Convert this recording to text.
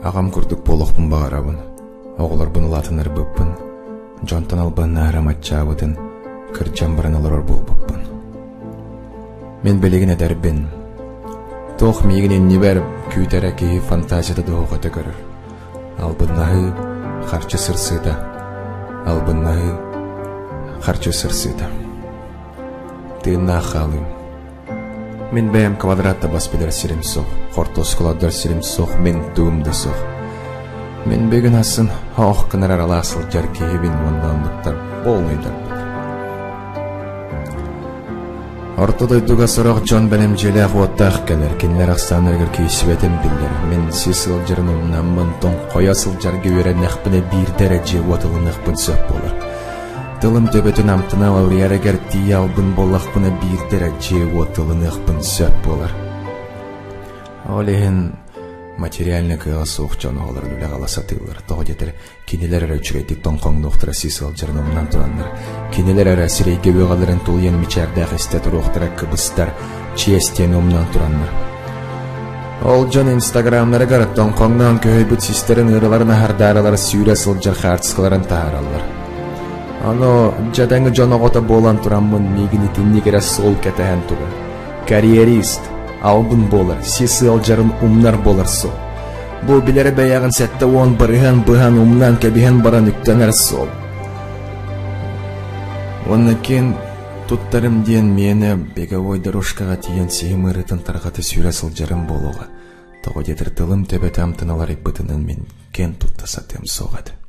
Ағам күрдік болохпын бағарабын. Оғылар бұны латыныр бұппын. Жонтан албын нағраматчабыдын. Кірчан бараналар ор бұппын. Мен белегіне дәрбін. Тоқ мейгінен не бәріп күйтерәкі фантазияда доғыда көрір. Албыннағы қарчы сырсыда. Албыннағы қарчы сырсыда. Тыынна қалым. Мен бәйім квадратта баспелер сирим соқ. Қортос кладар сирим соқ. Мен туымды соқ. Мен бегін асын оқ кынар араласыл жар кейбін онданлықтар болмайдар. Ортодойдуға сұрақ жон бәнем желі ағуаттақ кәлер. Кенлер ақстаныргір кейсібетім білдер. Мен сесіл жырынымнан мұнтон қоясыл жарғы өрен әқпіне бір дәрәже отылын әқпін сөп болыр. Дылым төбетін амтына лауриярагар тия албын болақпына бір дәрәже отылын әқпін сөп болыр. Олеген материальны кыға соқ жон оғылар үлі қаласатылар. Тоғы детер кенелер әрі үчігейдік тонқоң доқтыра сесіл жырынымнан тұранлар. Кенелер әрі сірейге өғаларын тұлген мечәрдәқ істетір оқтыра кыбыстар чиестен омнан тұранлар. Ол жон инстаграмлары қарып тонқоңнан көй бүт систерін ұрыларына хардаралар сүйре сылжар қартысқыларын тағаралар. Ано жадаңы жон оғыта болан тұранмын мегіні тіннегері сол кәтәхен тұғы. Карьерист, албын болар, сесіл жарын умнар болар сол. Бұл білері бәяғын сәтті он бұған умнан кәбіген баран үктенер сол. Оны кен туттарым ден мені беговой дорожкаға тиен сейім ұрытын тарғаты сүйресіл жарым болуға. Тоғы детір тылым төбет амтыналары бұтынын мен кен туттаса тем соғады.